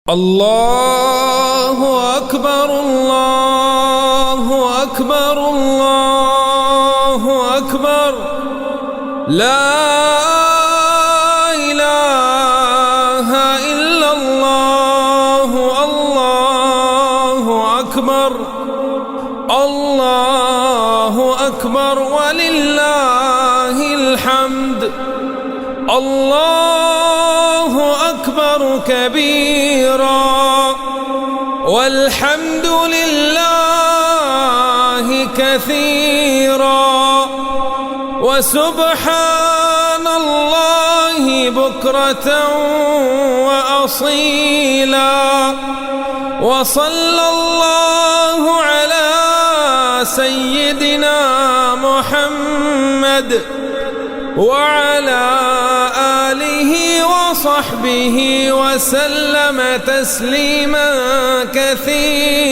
الله أكبر الله أكبر الله أكبر لا إله إلا الله الله أكبر الله أكبر ولله الحمد الله أكبر كبيرا والحمد لله كثيرا وسبحان الله بكرة وأصيلا وصلى الله على سيدنا محمد وعلى آله وصحبه وسلم تسليما كثيرا.